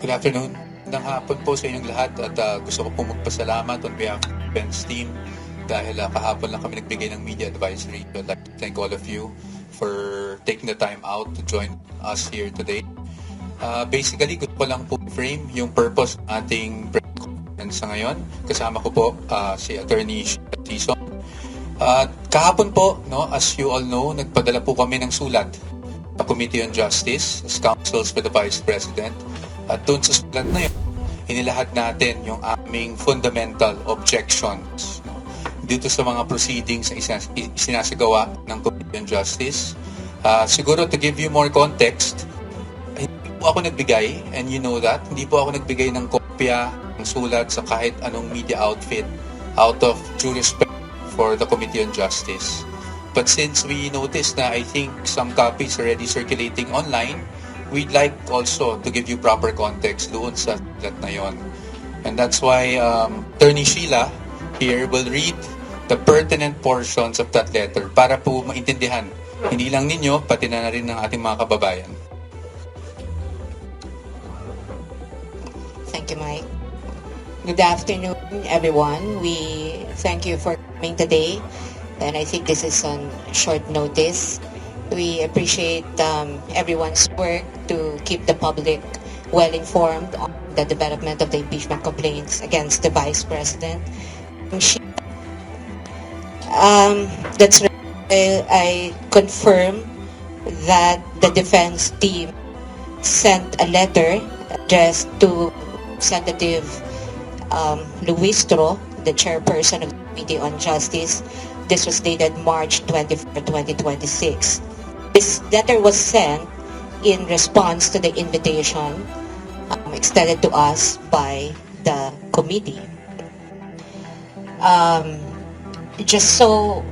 Good afternoon. Magandang hapon po sa inyong lahat at gusto ko po magpasalamat on behalf of the defense team dahil kahapon lang kami nagbigay ng media advisory. I'd like to thank all of you for taking the time out to join us here today. Basically, gusto ko lang po frame yung purpose ng ating press conference sa ngayon. Kasama ko po si Attorney Tison. Kahapon po, no, as you all know, nagpadala po kami ng sulat sa Committee on Justice as counsels for the Vice President. At doon sa sulat na yun, inilahat natin yung aming fundamental objections, no, dito sa mga proceedings na isinasagawa ng Committee on Justice. Siguro to give you more context, hindi po ako nagbigay, and you know that, hindi po ako nagbigay ng kopya ng sulat sa kahit anong media outfit out of due respect for the Committee on Justice. But since we noticed na I think some copies already circulating online, we'd like also to give you proper context doon sa sulat na yon. And that's why Attorney Sheila here will read the pertinent portions of that letter para po maintindihan, hindi lang ninyo, pati na rin ng ating mga kababayan. Thank you, Mike. Good afternoon, everyone. We thank you for coming today, and I think this is on short notice. We appreciate everyone's work to keep the public well informed on the development of the impeachment complaints against the Vice President. That's right. I confirm that the defense team sent a letter addressed to Representative Luistro, the chairperson of the Committee on Justice. This was dated March 24, 2026. This letter was sent in response to the invitation extended to us by the committee. Just so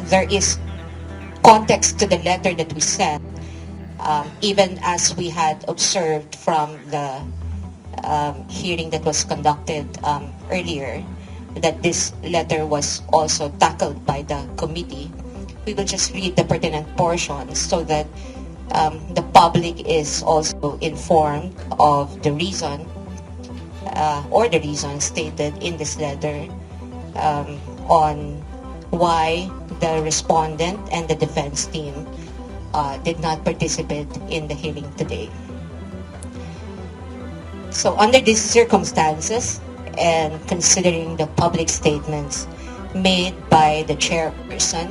there is context to the letter that we sent, even as we had observed from the hearing that was conducted earlier, that this letter was also tackled by the committee. We will just read the pertinent portions so that the public is also informed of the reason or the reason stated in this letter on why the respondent and the defense team did not participate in the hearing today. So under these circumstances, and considering the public statements made by the chairperson,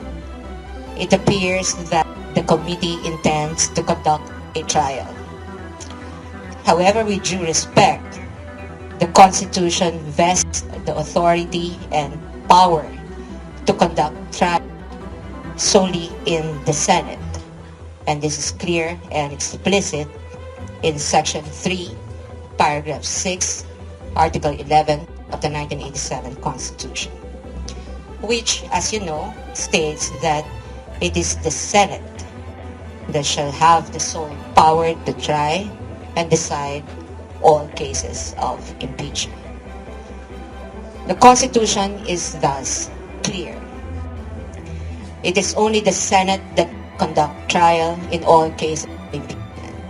it appears that the committee intends to conduct a trial. However, with due respect, the Constitution vests the authority and power to conduct trial solely in the Senate. And this is clear and explicit in Section 3, Paragraph 6, Article 11 of the 1987 Constitution, which, as you know, states that it is the Senate that shall have the sole power to try and decide all cases of impeachment. The Constitution is thus clear. It is only the Senate that conduct trial in all cases of impeachment.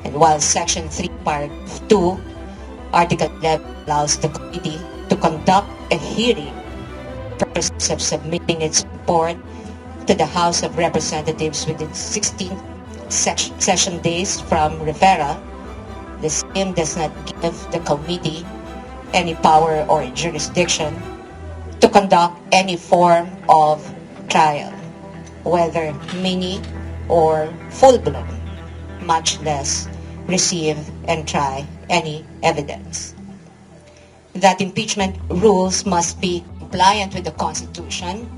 And while Section 3, Paragraph 2, Article 11 allows the committee to conduct a hearing for the purpose of submitting its report to the House of Representatives within 16 session days from referral, the same does not give the committee any power or jurisdiction to conduct any form of trial, whether mini or full-blown, much less receive and try any evidence. That impeachment rules must be compliant with the Constitution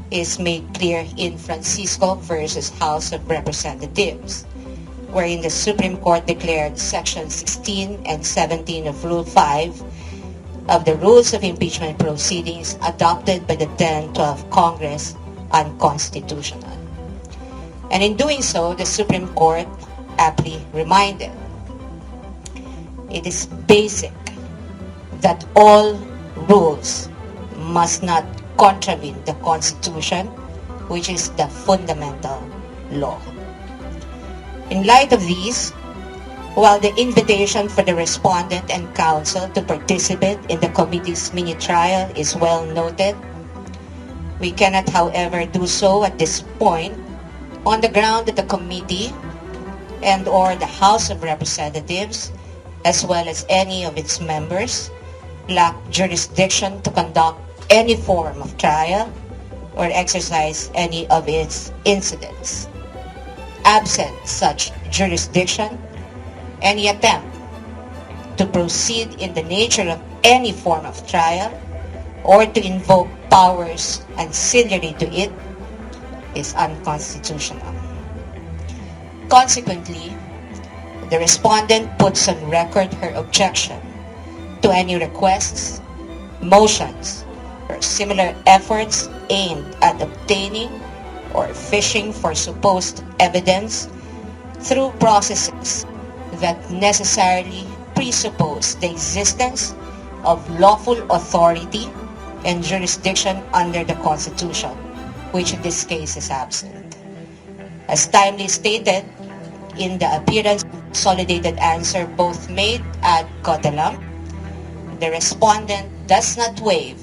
is made clear in Francisco versus House of Representatives, wherein the Supreme Court declared Section 16 and 17 of Rule 5 of the Rules of Impeachment Proceedings adopted by the 10-12 Congress unconstitutional. And in doing so, the Supreme Court aptly reminded, it is basic that all rules must not contravene the Constitution, which is the fundamental law. In light of these, While the invitation for the respondent and counsel to participate in the committee's mini-trial is well noted, we cannot, however, do so at this point on the ground that the committee and/or the House of Representatives, as well as any of its members, lack jurisdiction to conduct any form of trial or exercise any of its incidents. Absent such jurisdiction, any attempt to proceed in the nature of any form of trial or to invoke powers ancillary to it is unconstitutional. Consequently, the respondent puts on record her objection to any requests, motions, or similar efforts aimed at obtaining or fishing for supposed evidence through processes that necessarily presuppose the existence of lawful authority and jurisdiction under the Constitution, which in this case is absent. As timely stated in the appearance of consolidated answer both made ad cautelam, the respondent does not waive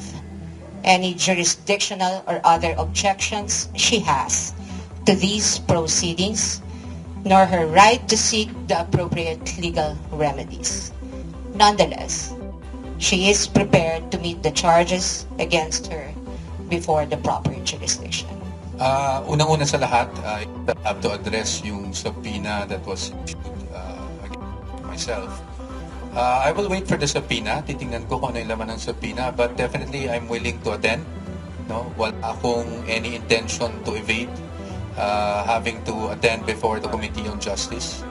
any jurisdictional or other objections she has to these proceedings, nor her right to seek the appropriate legal remedies. Nonetheless, she is prepared to meet the charges against her before the proper jurisdiction. Unang-una sa lahat, I have to address yung subpoena that was issued against myself. I will wait for the subpoena. Titingnan ko kung ano yung laman ng subpoena, but definitely I'm willing to attend. No? Wala akong any intention to evade having to attend before the Committee on Justice.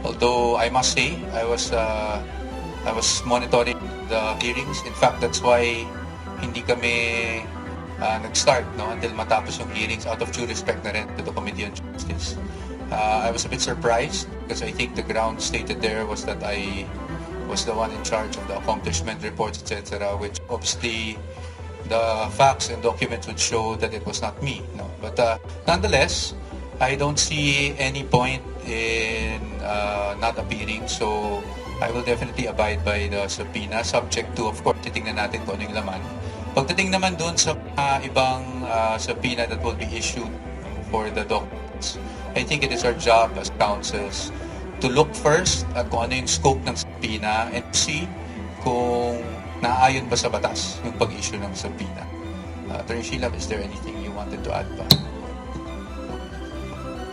Although I must say, I was monitoring the hearings. In fact, that's why hindi kami nag-start until matapos yung hearings out of due respect na rin to the Committee on Justice. I was a bit surprised because I think the ground stated there was that I was the one in charge of the accomplishment reports, etc., which obviously the facts and documents would show that it was not me. No? But nonetheless, I don't see any point in not appearing. So I will definitely abide by the subpoena, subject to, of course, titingnan natin kung ano yung laman. Pagdating naman dun sa ibang subpoena that will be issued for the documents, I think it is our job as counsels to look first at kung ano yung scope ng subpoena and see kung naayon ba sa batas yung pag-issue ng subpoena. Attorney Sheila, is there anything you wanted to add pa?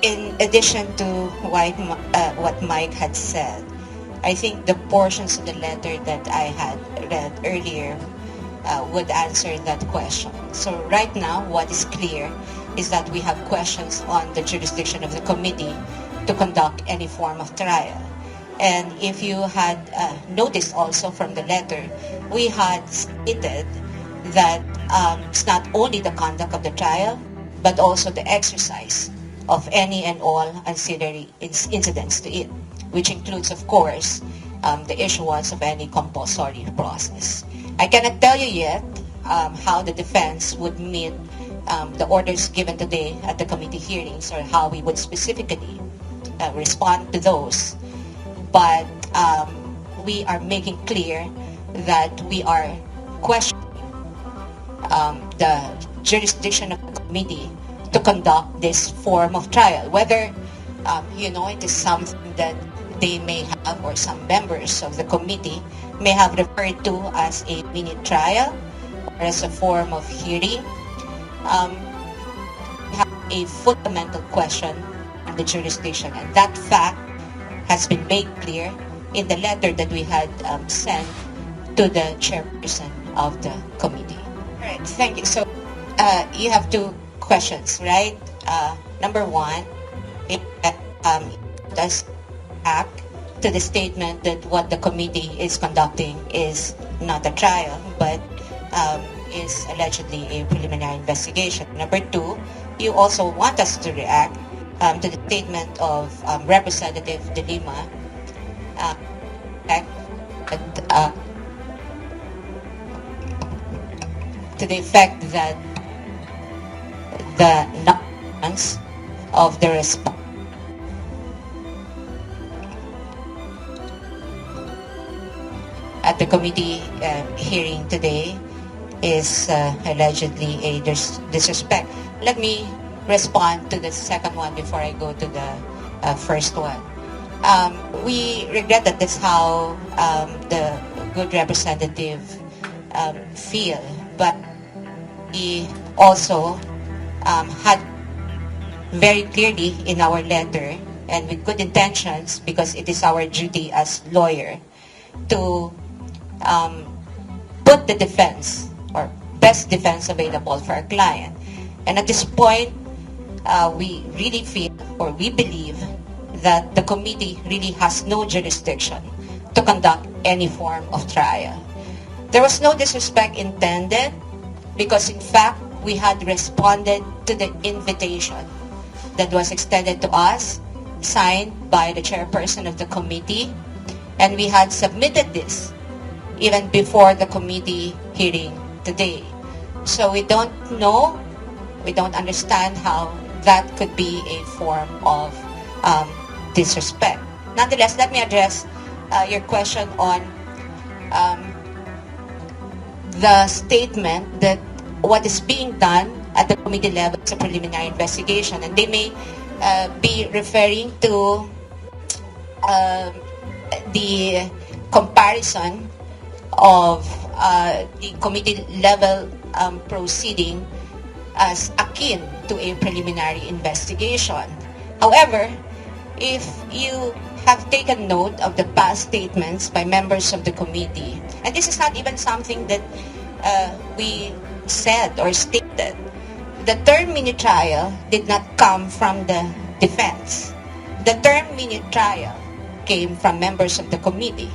In addition to what Mike had said, I think the portions of the letter that I had read earlier would answer that question. So right now, what is clear is that we have questions on the jurisdiction of the committee to conduct any form of trial. And if you had noticed also from the letter, we had stated that it's not only the conduct of the trial, but also the exercise of any and all ancillary incidents to it, which includes, of course, the issuance of any compulsory process. I cannot tell you yet how the defense would meet the orders given today at the committee hearings or how we would specifically respond to those. But we are making clear that we are questioning the jurisdiction of the committee to conduct this form of trial, whether it is something that they may have or some members of the committee may have referred to as a mini trial or as a form of hearing. We have a fundamental question on the jurisdiction, and that fact has been made clear in the letter that we had sent to the chairperson of the committee. All right, thank you. So you have two questions, right? Number one, it does act to the statement that what the committee is conducting is not a trial, but is allegedly a preliminary investigation. Number two, you also want us to react to the statement of Representative De Lima to the effect that the nuance of the response at the committee hearing today is allegedly a disrespect. Let me respond to the second one before I go to the first one. We regret that that's how the good representative feel, but we also had very clearly in our letter and with good intentions, because it is our duty as lawyer to put the defense or best defense available for our client. And at this point, we really feel or we believe that the committee really has no jurisdiction to conduct any form of trial. There was no disrespect intended because in fact, we had responded to the invitation that was extended to us, signed by the chairperson of the committee, and we had submitted this even before the committee hearing today. So we don't know, we don't understand how that could be a form of disrespect. Nonetheless, let me address your question on the statement that what is being done at the committee level is a preliminary investigation, and they may be referring to the comparison of the committee level proceeding as akin to a preliminary investigation. However, if you have taken note of the past statements by members of the committee, and this is not even something that we said or stated, the term mini trial did not come from the defense. The term mini trial came from members of the committee.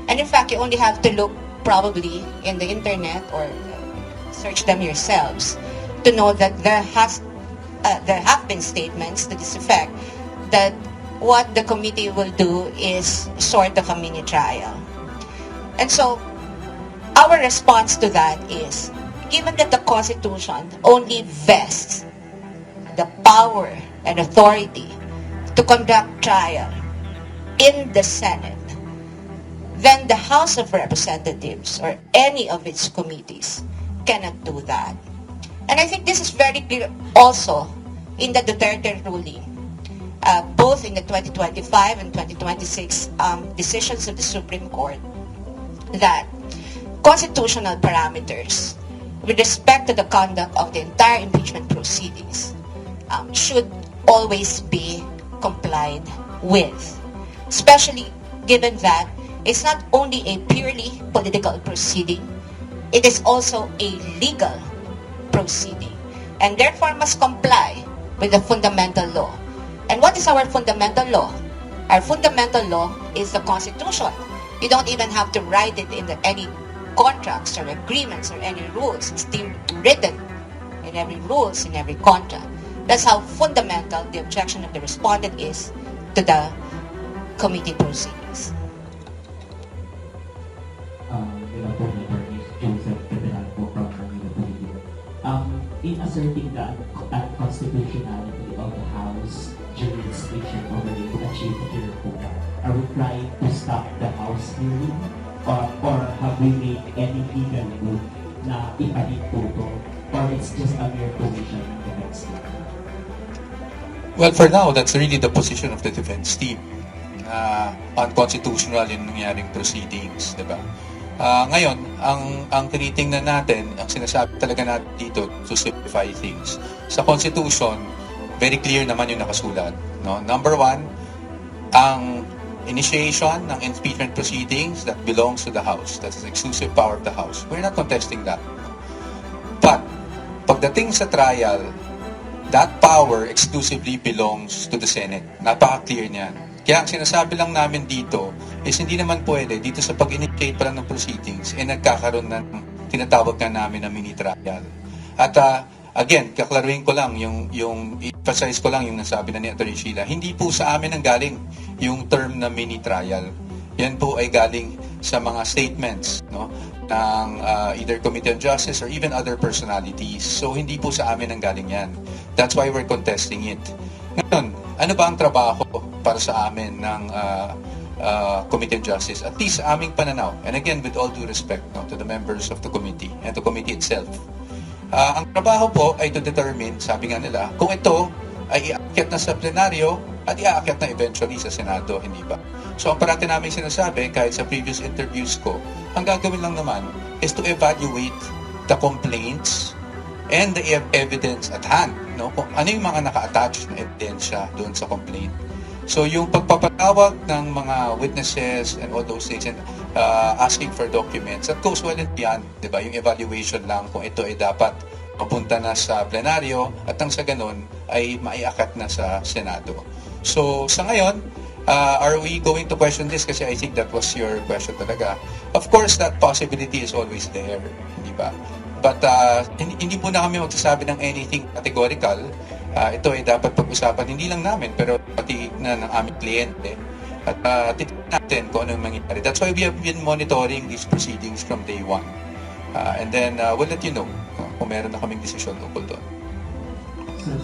And in fact, you only have to look probably in the internet or search them yourselves to know that there have been statements to this effect that what the committee will do is sort of a mini trial. And so our response to that is, given that the Constitution only vests the power and authority to conduct trial in the Senate, then the House of Representatives or any of its committees cannot do that. And I think this is very clear also in the Duterte ruling, both in the 2025 and 2026 decisions of the Supreme Court, that constitutional parameters with respect to the conduct of the entire impeachment proceedings should always be complied with, especially given that it's not only a purely political proceeding, it is also a legal proceeding, and therefore must comply with the fundamental law. And what is our fundamental law? Our fundamental law is the Constitution. You don't even have to write it in any contracts or agreements or any rules. It's written in every rules, in every contract. That's how fundamental the objection of the respondent is to the committee proceedings. In asserting that unconstitutionality of the House jurisdiction over it to achieve clear quota, are we trying to stop the House hearing? Or have we made any legal move na ipalit po ito? Or it's just a mere position ng defense team? Well, for now, that's really the position of the defense team. Unconstitutional yung nangyaring proceedings, di ba? Ngayon, ang tinitingnan natin, ang sinasabi talaga natin dito to simplify things. Sa Constitution, very clear naman yung nakasulat. No? Number one, ang initiation ng impeachment proceedings that belongs to the House. That's an exclusive power of the House. We're not contesting that. But, pagdating sa trial, that power exclusively belongs to the Senate. Napaka-clear niyan. Kaya ang sinasabi lang namin dito is hindi naman pwede dito sa pag-initiate pa lang ng proceedings nagkakaroon ng tinatawag na namin na mini trial. At again, kaklaruhin ko lang yung emphasize ko lang yung nasabi na ni Atty. Sheila. Hindi po sa amin ang galing yung term na mini trial. Yan po ay galing sa mga statements, no, ng either Committee on Justice or even other personalities. So hindi po sa amin ang galing yan. That's why we're contesting it. Ngayon, ano ba ang trabaho para sa amin ng Committee on Justice, at least sa aming pananaw, and again, with all due respect to the members of the committee and the committee itself, ang trabaho po ay to determine, sabi nga nila, kung ito ay iakyat na sa plenaryo at iakyat na eventually sa Senado, hindi ba? So ang parati namin sinasabi, kahit sa previous interviews ko, ang gagawin lang naman is to evaluate the complaints and the evidence at hand. Kung ano yung mga naka-attach na ebidensya doon sa complaint. So yung pagpapatawag ng mga witnesses and all those things and asking for documents, that goes well and beyond, di ba? Yung evaluation lang kung ito ay dapat mapunta na sa plenaryo at nang sa ganun ay maiakat na sa Senado. So sa ngayon, are we going to question this? Kasi I think that was your question talaga. Of course, that possibility is always there, di ba? But hindi po na kami magsasabi ng anything categorical. Ito ay dapat pag-usapan hindi lang namin pero pati na ng aming kliyente. At titignan natin kung ano yung mangyayari. That's why we have been monitoring these proceedings from day one. And then we'll let you know kung meron na kaming desisyon ukol doon. Sir,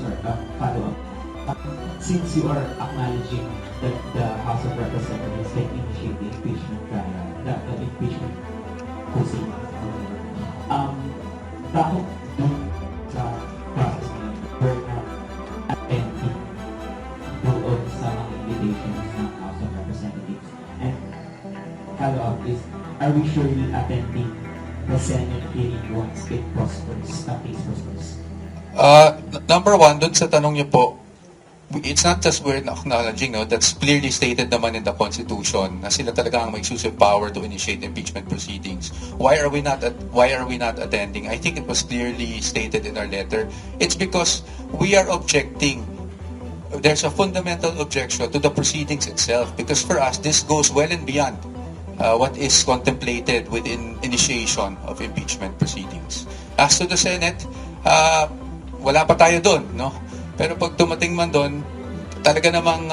follow up. Since you are acknowledging that the House of Representatives can initiate the impeachment trial, the impeachment proceedings, bakit dun sa process na we're not attending doon sa mga invitations ng House of Representatives? And follow up is, are we surely attending the Senate hearing once it prospers, the case prospers? Number one, dun sa tanong niyo po, it's not just we're acknowledging, that's clearly stated naman in the Constitution na sila talaga ang may exclusive power to initiate impeachment proceedings. Why are we not attending? I think it was clearly stated in our letter. It's because we are objecting. There's a fundamental objection to the proceedings itself because for us this goes well and beyond what is contemplated within initiation of impeachment proceedings. As to the Senate, wala pa tayo doon, Pero pag tumating man doon, talaga namang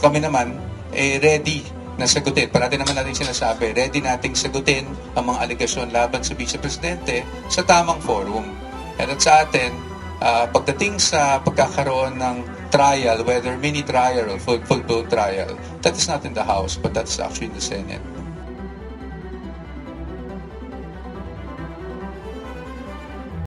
kami naman ready na sagutin. Parati naman natin sinasabi, ready nating sagutin ang mga alegasyon laban sa Vice Presidente sa tamang forum. At sa atin, pagdating sa pagkakaroon ng trial, whether mini trial or full-blown trial, that is not in the House, but that's actually in the Senate.